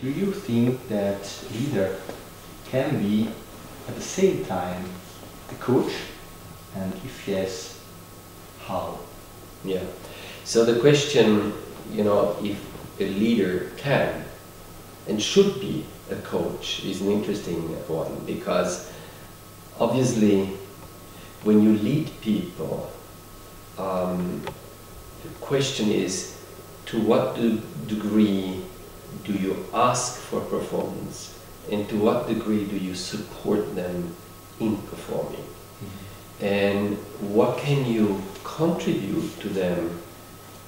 Do you think that leader can be at the same time the coach, and if yes, how? Yeah. So the question, if a leader can and should be a coach is an interesting one, because obviously when you lead people, the question is, to what degree do you ask for performance, and to what degree do you support them in performing? And what can you contribute to them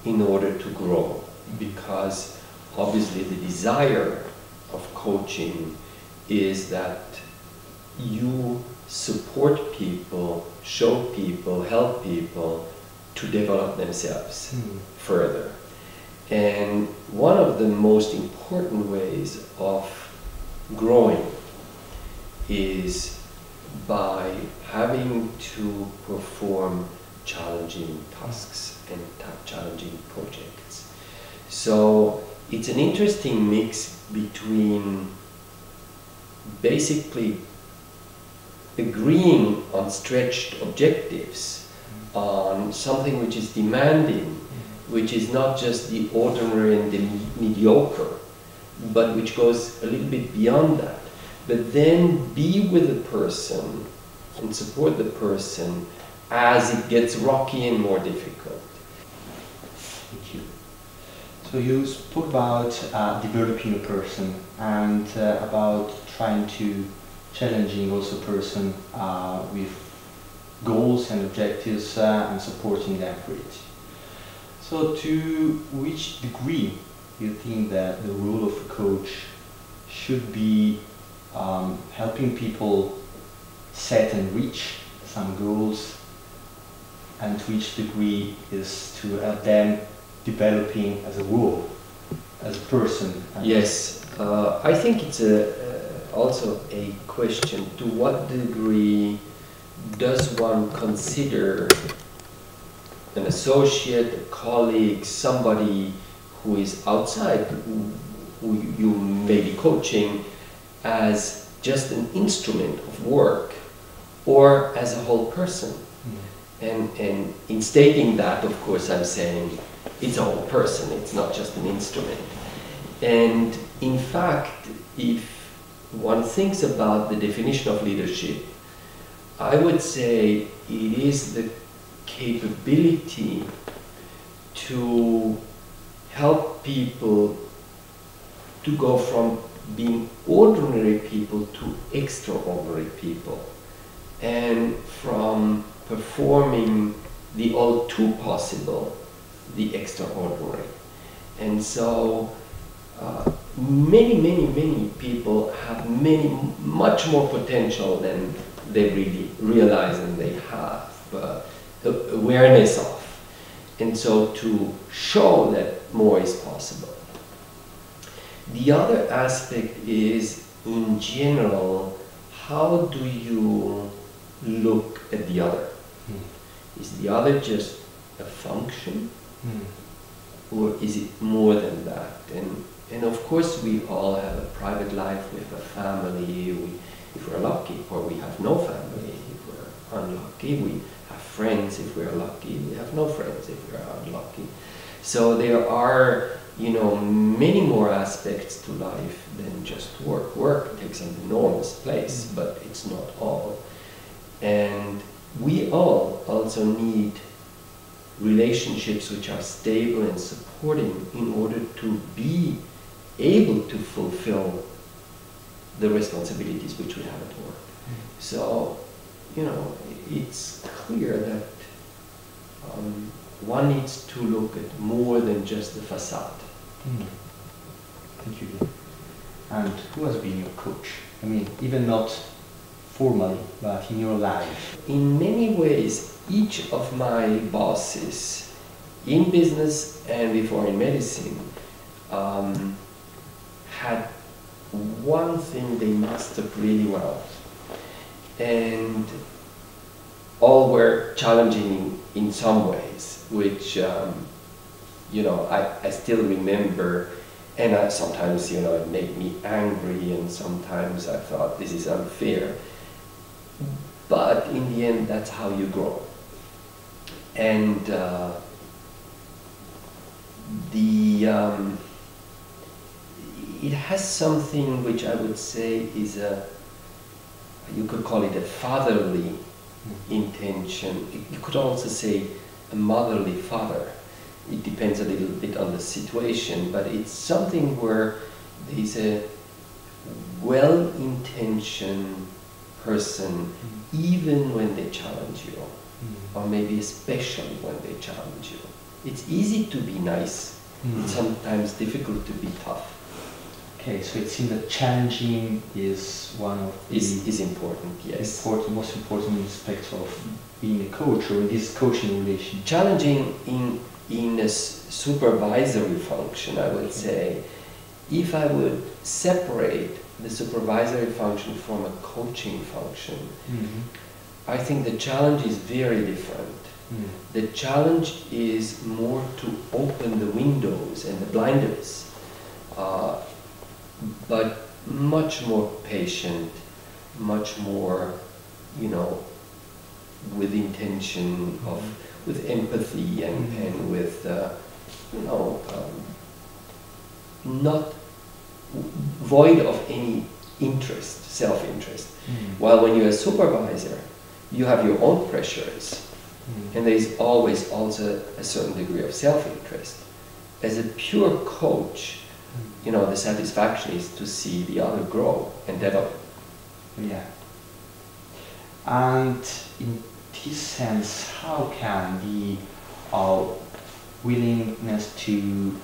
in order to grow? Because obviously the desire of coaching is that you support people, show people, help people to develop themselves further. And one of the most important ways of growing is by having to perform challenging tasks and challenging projects. So it's an interesting mix between basically agreeing on stretched objectives, on something which is demanding, which is not just the ordinary and the mediocre, but which goes a little bit beyond that. But then be with the person and support the person as it gets rocky and more difficult. Thank you. So you spoke about developing a person and about trying to challenging also a person with goals and objectives and supporting them for it. So to which degree you think that the role of a coach should be helping people set and reach some goals, and to which degree is to help them developing as a whole, as a person? Yes, I think it's also a question, to what degree does one consider an associate, a colleague, somebody who is outside, who you may be coaching, as just an instrument of work, or as a whole person? And in stating that, of course, I'm saying it's a whole person, it's not just an instrument. And in fact, if one thinks about the definition of leadership, I would say it is the capability to help people to go from being ordinary people to extraordinary people, and from performing the all too possible, the extraordinary. And so many people have much more potential than they really realize and they have awareness of. And so to show that more is possible. The other aspect is, in general, how do you look at the other? Is the other just a function? Or is it more than that? And of course we all have a private life, we have a family, if we're lucky, or we have no family if we're unlucky, we have friends if we're lucky, we have no friends if we're unlucky. So there are, many more aspects to life than just work. Work takes an enormous place, but it's not all. And we all also need relationships which are stable and supporting in order to be able to fulfill the responsibilities which we have at work. So, it's clear that one needs to look at more than just the facade. Thank you. And who has been your coach? I mean, even not formally, but in your life. In many ways, each of my bosses, in business and before in medicine, had one thing they mastered really well. And all were challenging in some ways, which, I still remember And sometimes, you know, it made me angry, and sometimes I thought this is unfair. But in the end, that's how you grow. And it has something which I would say is you could call it a fatherly intention. You could also say a motherly father. It depends a little bit on the situation, but it's something where there's a well-intentioned person, even when they challenge you, or maybe especially when they challenge you. It's easy to be nice. It's sometimes difficult to be tough. Okay, so it seems that challenging is one of the is important, yes. Most important aspects of being a coach, or in this coaching relation. Challenging in a supervisory function, I would say, if I would separate the supervisory function from a coaching function, I think the challenge is very different. The challenge is more to open the windows and the blinders, but much more patient, much more, you know, with intention of, with empathy and with, you know, not void of any interest, self-interest. While when you're a supervisor, you have your own pressures, and there is always also a certain degree of self-interest. As a pure coach, you know, the satisfaction is to see the other grow and develop. Yeah. And in this sense, how can the willingness to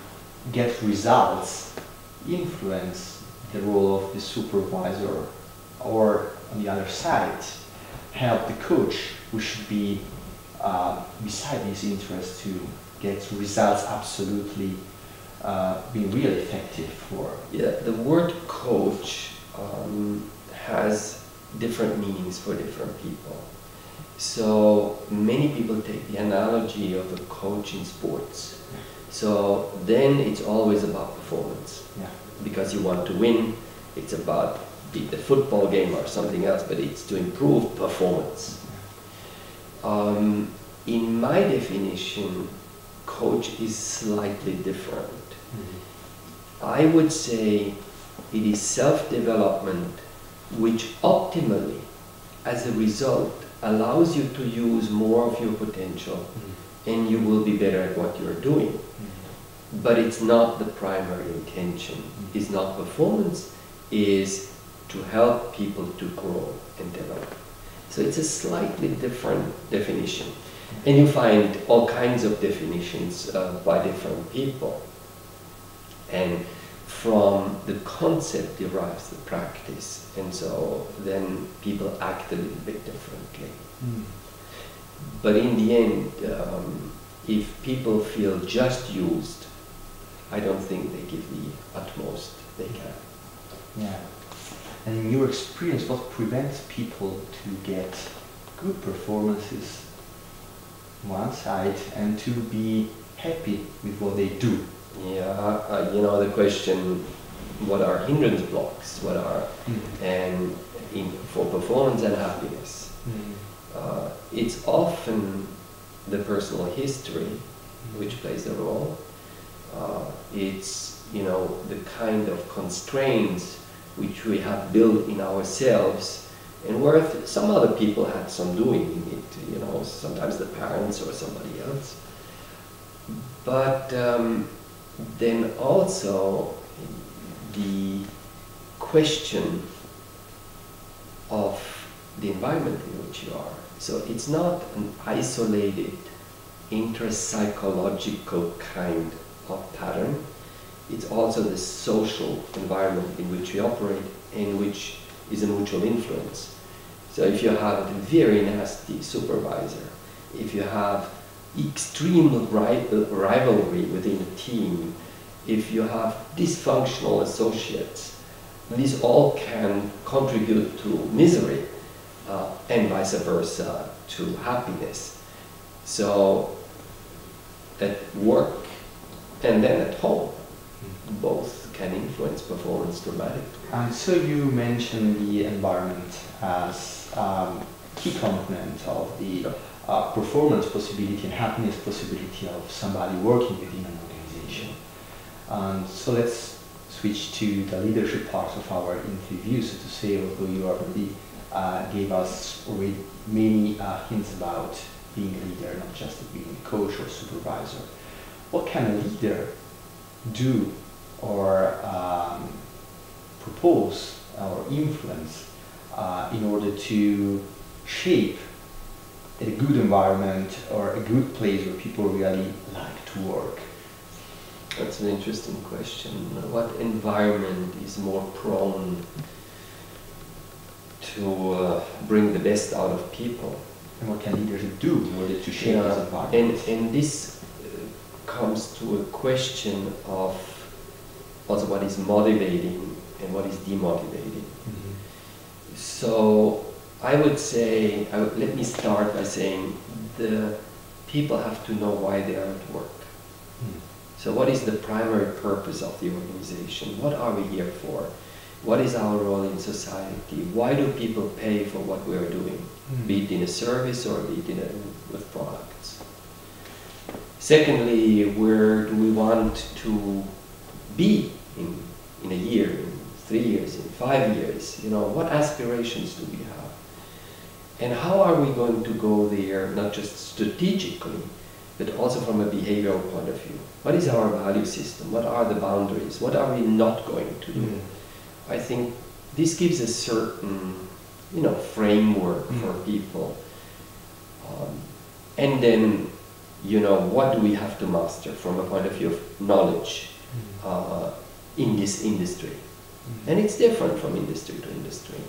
get results influence the role of the supervisor, or on the other side, help the coach, who should be beside his interest to get results absolutely being really effective for? Yeah, the word coach has different meanings for different people. So many people take the analogy of a coach in sports. So then it's always about performance. Yeah. Because you want to win, it's about the football game or something else, but it's to improve performance. In my definition, coach is slightly different. I would say it is self-development which optimally, as a result, allows you to use more of your potential, and you will be better at what you're doing. But it's not the primary intention. It's not performance, is to help people to grow and develop. So it's a slightly different definition. And you find all kinds of definitions by different people. And from the concept derives the practice. And so then people act a little bit differently. But in the end, if people feel just used, I don't think they give the utmost they can. Yeah. And in your experience, what prevents people to get good performances on one side and to be happy with what they do? Yeah, you know, the question, what are hindrance blocks? What are, and for performance and happiness? It's often the personal history which plays a role. It's, you know, the kind of constraints which we have built in ourselves, and where some other people had some doing in it, you know, sometimes the parents or somebody else. But then also the question of the environment in which you are. So it's not an isolated intrapsychological kind of pattern. It's also the social environment in which we operate, and which is a mutual influence. So if you have a very nasty supervisor, if you have extreme rivalry within a team, if you have dysfunctional associates, these all can contribute to misery, and vice versa to happiness. So at work and then at home, both can influence performance dramatically. And so you mentioned the environment as key component of the performance possibility and happiness possibility of somebody working within an organization. And so let's switch to the leadership part of our interview. So to say, although you already gave us already many hints about being a leader, not just being a coach or supervisor, what can a leader do or propose or influence in order to shape a good environment or a good place where people really like to work? That's an interesting question. What environment is more prone to bring the best out of people? And what can leaders do in order to shape this environment? And this comes to a question of also what is motivating and what is demotivating. Mm-hmm. So I would say, let me start by saying the people have to know why they are at work. So what is the primary purpose of the organization? What are we here for? What is our role in society? Why do people pay for what we are doing? Be it in a service or be it with products. Secondly, where do we want to be in a year, in 3 years, in 5 years? You know, what aspirations do we have? And how are we going to go there, not just strategically, but also from a behavioral point of view? What is our value system? What are the boundaries? What are we not going to do? I think this gives a certain, framework for people. And then, what do we have to master from a point of view of knowledge in this industry? And it's different from industry to industry.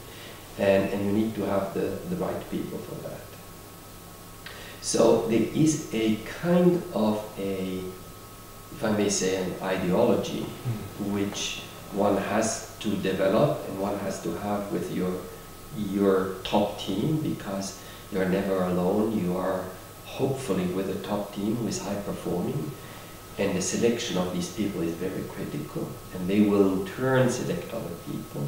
And you need to have the right people for that. So there is a kind of if I may say, an ideology which one has to develop and one has to have with your top team, because you're never alone. You are hopefully with a top team who is high performing, and the selection of these people is very critical, and they will in turn select other people.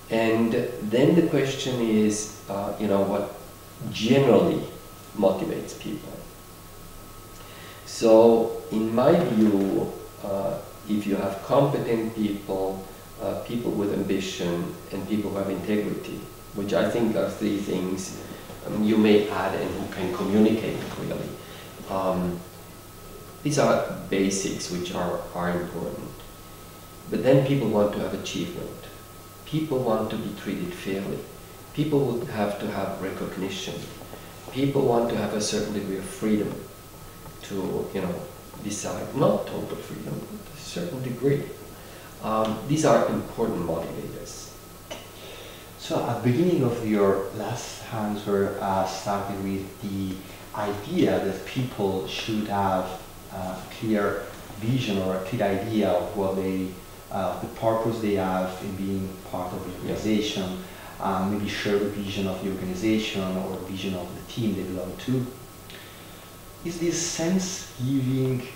And then the question is, what generally motivates people. So in my view, if you have competent people, people with ambition, and people who have integrity, which I think are three things you may add and who can communicate really. These are basics which are important. But then people want to have achievement. People want to be treated fairly. People would have to have recognition. People want to have a certain degree of freedom to, decide, not total freedom, but a certain degree. These are important motivators. So at the beginning of your last answer started with the idea that people should have a clear vision or a clear idea of what they, the purpose they have in being part of the organization, maybe share the vision of the organization or vision of the team they belong to. Is this sense-giving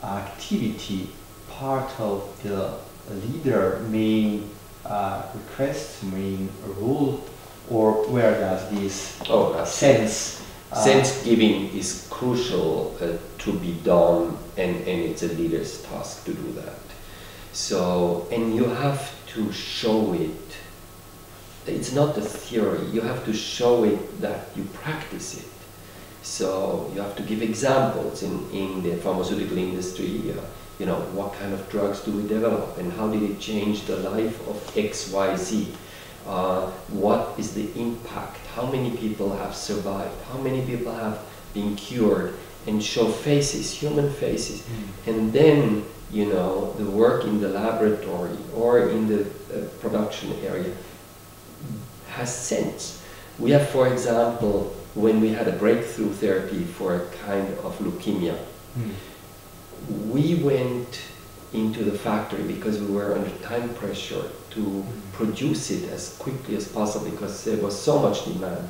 activity part of the leader main request, main role, or where does this sense-giving is crucial to be done, and it's a leader's task to do that. So, and you have to show it. It's not a theory. You have to show it that you practice it. So you have to give examples in the pharmaceutical industry. What kind of drugs do we develop, and how did it change the life of XYZ? What is the impact? How many people have survived? How many people have been cured? And show faces, human faces. And then, the work in the laboratory or in the production area has sense. We have, for example, when we had a breakthrough therapy for a kind of leukemia, we went into the factory because we were under time pressure to produce it as quickly as possible because there was so much demand.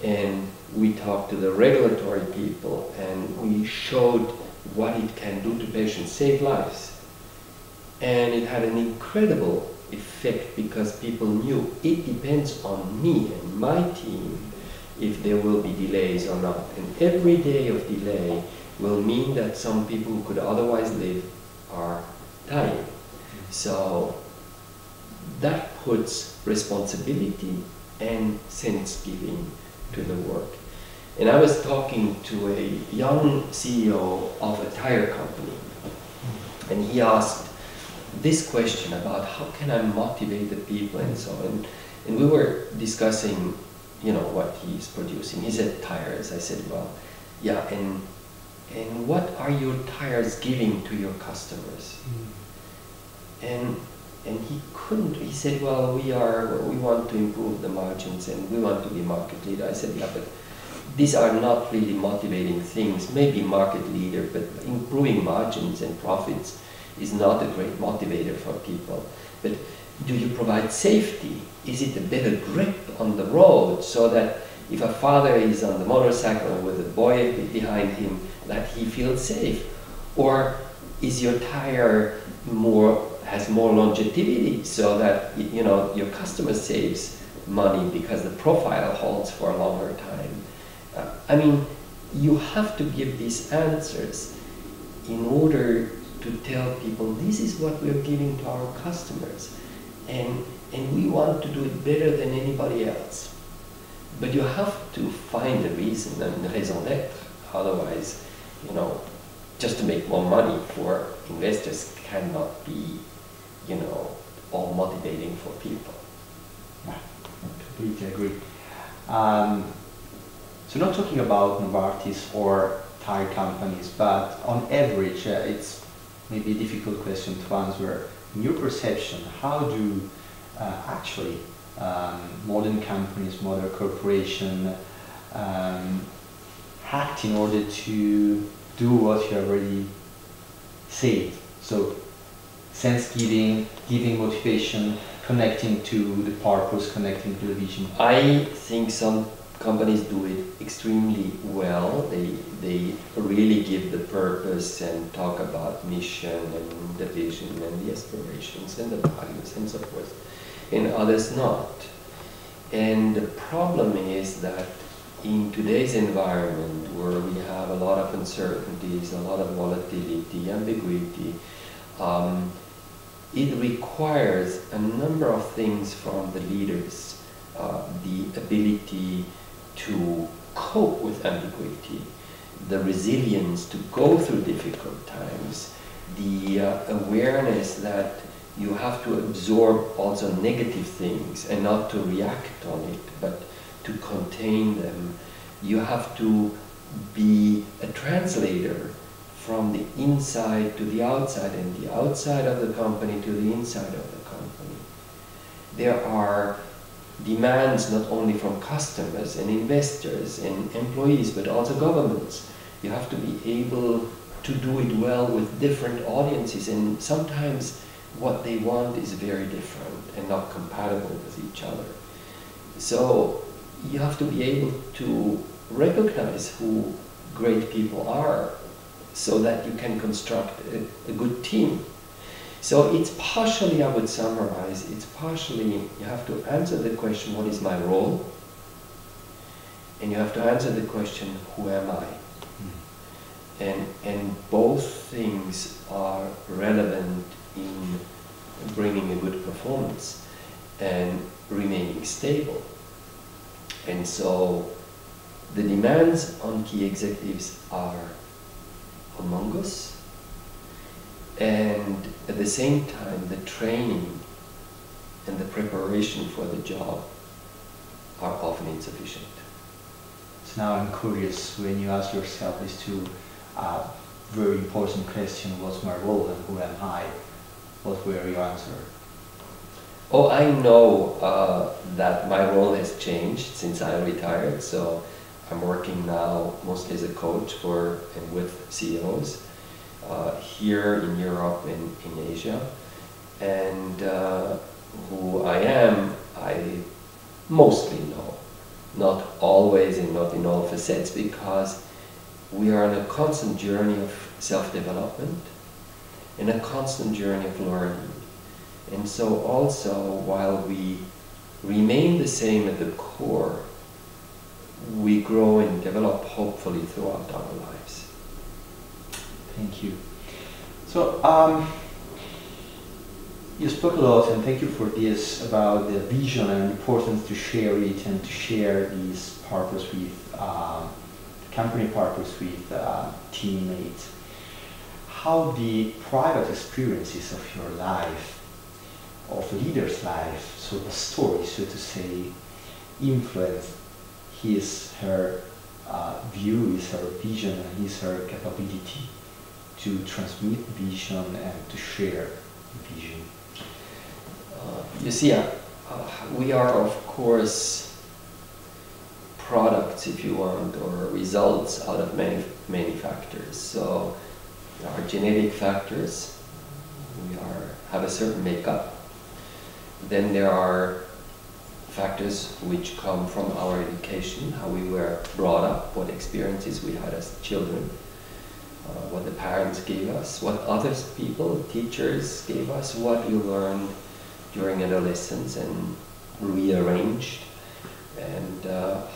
And we talked to the regulatory people and we showed what it can do to patients, save lives. And it had an incredible effect because people knew it depends on me and my team if there will be delays or not. And every day of delay will mean that some people who could otherwise live are dying. So that puts responsibility and sense-giving to the work. And I was talking to a young CEO of a tire company, and he asked this question about how can I motivate the people and so on. And we were discussing, you know, what he's producing. He said tires. I said, well, yeah, and what are your tires giving to your customers? And he couldn't. He said, well, we want to improve the margins and we want to be market leader. I said, yeah, but these are not really motivating things. Maybe market leader, but improving margins and profits is not a great motivator for people. But do you provide safety? Is it a better grip on the road so that if a father is on the motorcycle with a boy behind him, that he feels safe? Or is your tire has more longevity so that, you know, your customer saves money because the profile holds for a longer time? I mean, you have to give these answers in order to tell people this is what we're giving to our customers, and we want to do it better than anybody else. But you have to find a reason and raison d'être. Otherwise, you know, just to make more money for investors cannot be, you know, all motivating for people. Yeah, I completely agree. So not talking about Novartis or tire companies, but on average, it's maybe a difficult question to answer. In your perception, how do actually modern companies, modern corporations act in order to do what you already said? So sense-giving, giving motivation, connecting to the purpose, connecting to the vision. I think some companies do it extremely well. They really give the purpose and talk about mission and the vision and the aspirations and the values and so forth, and others not. And the problem is that in today's environment where we have a lot of uncertainties, a lot of volatility, ambiguity, it requires a number of things from the leaders. The ability to cope with ambiguity, the resilience to go through difficult times, the awareness that you have to absorb also negative things and not to react on it, but to contain them. You have to be a translator from the inside to the outside and the outside of the company to the inside of the company. There are demands not only from customers and investors and employees, but also governments. You have to be able to do it well with different audiences, and sometimes what they want is very different and not compatible with each other. So you have to be able to recognize who great people are so that you can construct a good team. So it's partially, I would summarize, it's partially you have to answer the question, what is my role? And you have to answer the question, who am I? And both things are relevant in bringing a good performance and remaining stable. And so the demands on key executives are humongous. And at the same time, the training and the preparation for the job are often insufficient. So now I'm curious, when you ask yourself these two very important questions, what's my role and who am I? What were your answer? Oh, I know that my role has changed since I retired. So I'm working now mostly as a coach for and with CEOs. Here in Europe and in Asia, and who I am, I mostly know. Not always and not in all facets, because we are on a constant journey of self-development, and a constant journey of learning. And so also, while we remain the same at the core, we grow and develop hopefully throughout our lives. Thank you. So, you spoke a lot, and thank you for this, about the vision and importance to share it and to share this purpose with the company purpose with teammates. How the private experiences of your life, of leader's life, so the story, so to say, influence her view, her vision, and her capability to transmit vision and to share vision? You see, we are, of course, products, if you want, or results out of many factors. So there are genetic factors. We have a certain makeup. Then there are factors which come from our education, how we were brought up, what experiences we had as children, what the parents gave us, what other people, teachers gave us, what you learned during adolescence and rearranged, and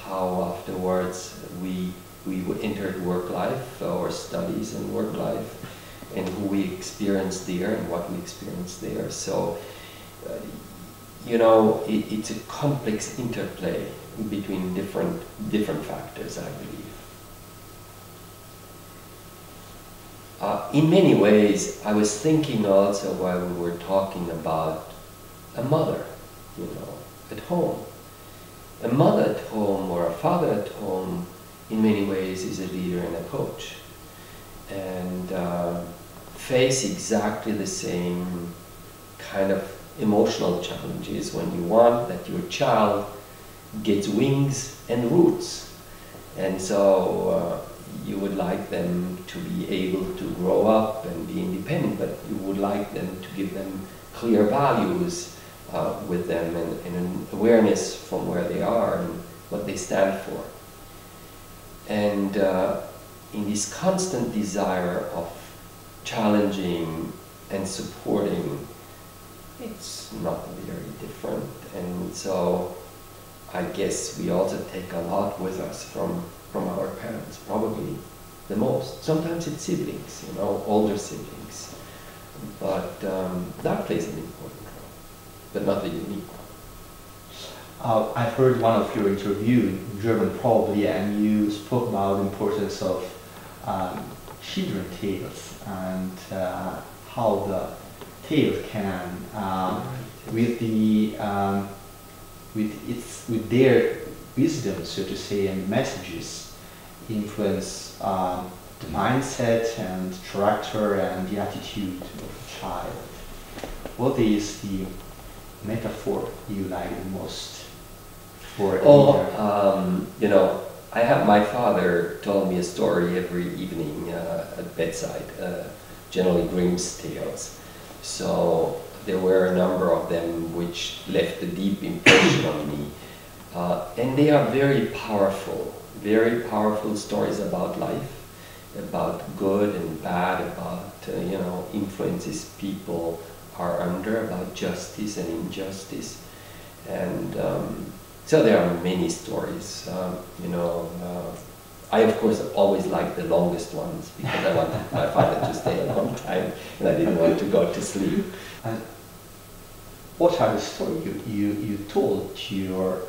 how afterwards we entered work life, or studies and work life, and who we experienced there and what we experienced there. So, you know, it's a complex interplay between different factors, I believe. In many ways, I was thinking also while we were talking about a mother, you know, at home. A mother at home or a father at home, in many ways, is a leader and a coach, and face exactly the same kind of emotional challenges when you want that your child gets wings and roots. And so you would like them to be able to grow up and be independent, but you would like them to give them clear values with them, and an awareness from where they are and what they stand for. And in this constant desire of challenging and supporting, it's not very different. And so I guess we also take a lot with us from our parents, probably the most. Sometimes it's siblings, you know, older siblings. But that plays an important role, but not the unique one. I've heard one of your interviews, in German probably, and you spoke about the importance of children tales and how the tale can, with their wisdom, so to say, and messages, influence the mindset and character and the attitude of a child. What is the metaphor you like the most for a leader? You know, I have my father told me a story every evening at bedside, generally Grimm's tales. So there were a number of them which left a deep impression on me. And they are very powerful stories about life, about good and bad, about you know, influences people are under, about justice and injustice. And so there are many stories. You know, I of course always like the longest ones because I wanted my father to stay a long time and I didn't want to go to sleep. What are the stories you told to your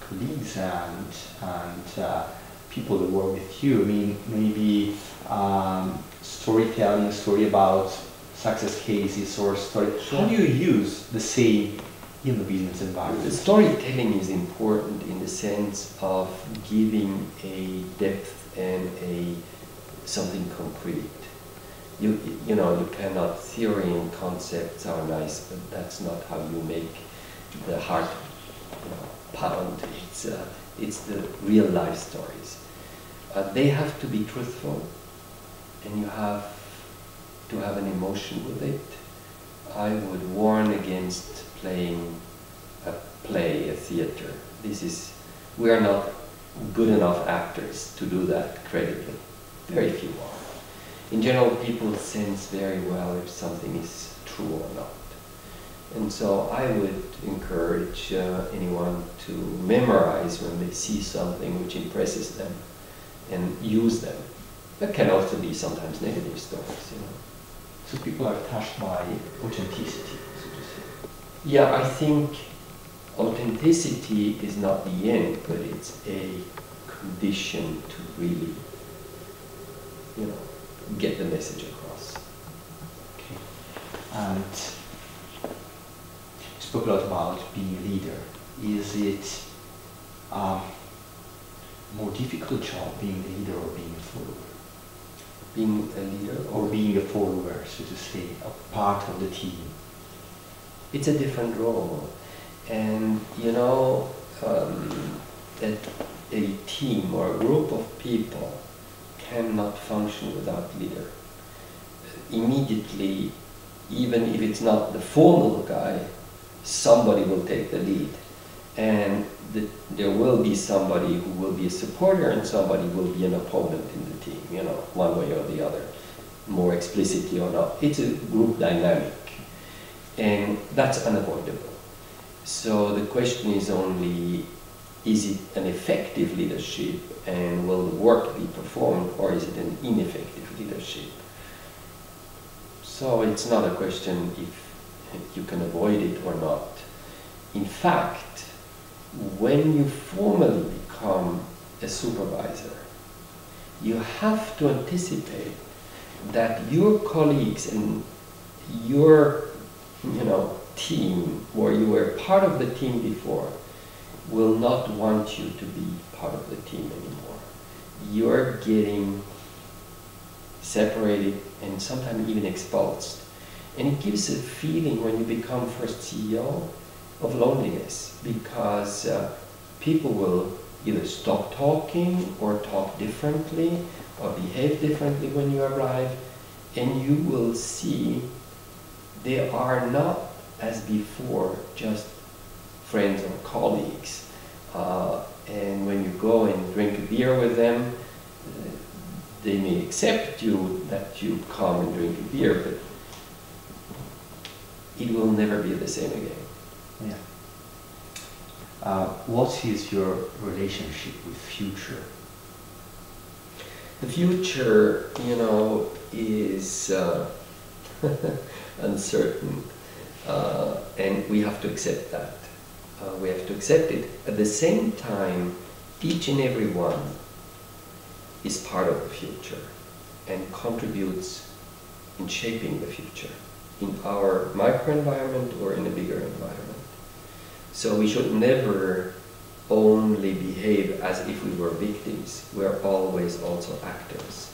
colleagues and people that work with you? I mean, maybe storytelling, story about success cases, or story. Sure. How do you use the same in the business environment? The storytelling is important in the sense of giving a depth and something concrete. You know, you cannot, theory and concepts are nice, but that's not how you make the heart, you know, pound. It's the real life stories. They have to be truthful, and you have to have an emotion with it. I would warn against playing a play, a theater. We are not good enough actors to do that credibly. Very few are. in general, people sense very well if something is true or not. And so I would encourage anyone to memorize when they see something which impresses them and use them. That can also be sometimes negative stories, you know. So people are touched by authenticity, so to say. Yeah, I think authenticity is not the end, but it's a condition to really, you know, get the message across. Okay. And you spoke a lot about being a leader. Is it a more difficult job being a leader or being a follower? Being a leader Or being a follower, so to say, a part of the team? It's a different role. And you know, that a team or a group of people cannot function without leader. Immediately, even if it's not the formal guy, somebody will take the lead. And there will be somebody who will be a supporter and somebody will be an opponent in the team, you know, one way or the other, more explicitly or not. It's a group dynamic, and that's unavoidable. So the question is only, is it an effective leadership and will the work be performed, or is it an ineffective leadership? So it's not a question if you can avoid it or not. In fact, when you formally become a supervisor, you have to anticipate that your colleagues and your, you know, team, where you were part of the team before, will not want you to be part of the team anymore. You're getting separated and sometimes even expulsed. And it gives a feeling when you become first CEO of loneliness, because people will either stop talking or talk differently or behave differently when you arrive, and you will see they are not, as before, just friends or colleagues. And when you go and drink a beer with them, they may accept you that you come and drink a beer, but it will never be the same again. Yeah. What is your relationship with future? The future, you know, is uncertain, and we have to accept that. We have to accept it. At the same time, each and every one is part of the future and contributes in shaping the future in our microenvironment or in a bigger environment. So we should never only behave as if we were victims. We are always also actors.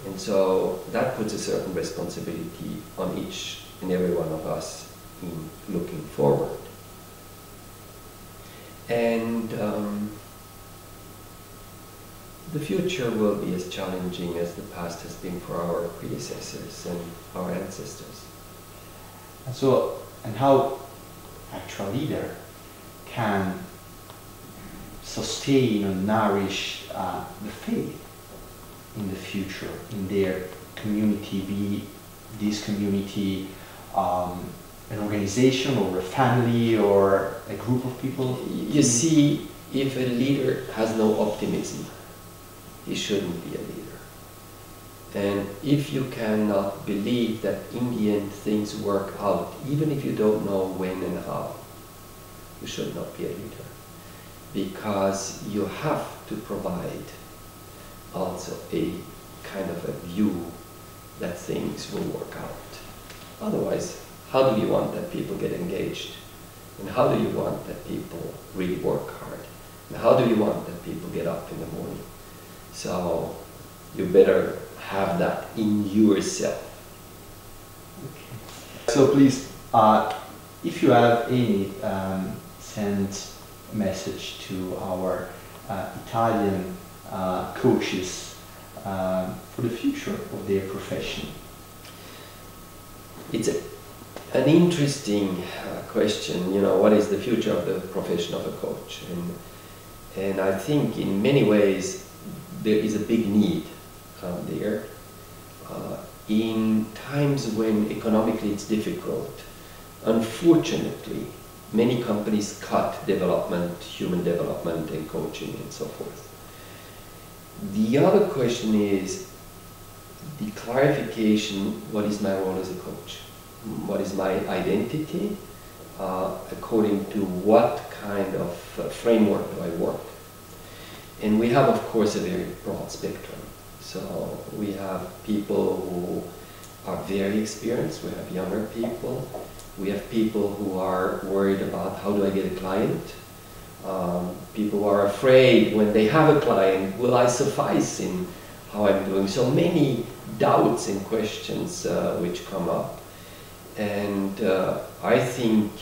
And so that puts a certain responsibility on each and every one of us in looking forward. And the future will be as challenging as the past has been for our predecessors and our ancestors. And so, and how actual leader can sustain and nourish the faith in the future, in their community, be this community an organization or a family or a group of people? You see, if a leader has no optimism, he shouldn't be a leader. And if you cannot believe that in the end things work out, even if you don't know when and how, you should not be a leader. Because you have to provide also a kind of a view that things will work out. Otherwise, how do you want that people get engaged? And how do you want that people really work hard? And how do you want that people get up in the morning? So you better have that in yourself. Okay. So please, if you have any, send a message to our Italian coaches for the future of their profession. It's an interesting question, you know, what is the future of the profession of a coach? And I think in many ways there is a big need there. in times when economically it's difficult, unfortunately, many companies cut development, human development and coaching and so forth. The other question is the clarification, what is my role as a coach? What is my identity? According to what kind of framework do I work? And we have, of course, a very broad spectrum. So we have people who are very experienced, we have younger people, we have people who are worried about how do I get a client, people who are afraid when they have a client, will I suffice in how I'm doing? So many doubts and questions which come up. And I think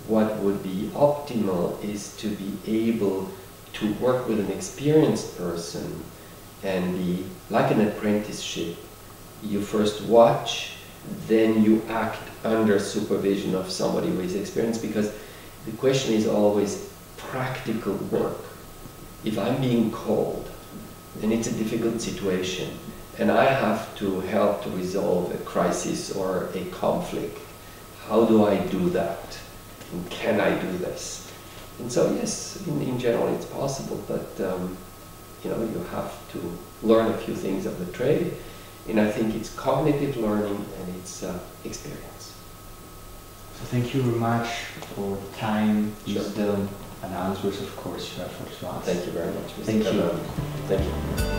what would be optimal is to be able to work with an experienced person and be like an apprenticeship. You first watch, then you act under supervision of somebody who is experienced, because the question is always practical work. If I'm being called, then it's a difficult situation, and I have to help to resolve a crisis or a conflict. How do I do that? And can I do this? And so yes, in general it's possible, but you know, you have to learn a few things of the trade, and I think it's cognitive learning and it's experience. So thank you very much for time, Sure. wisdom, and answers, of course, you have for us. Thank you very much, Mr. Thank you. Thank you.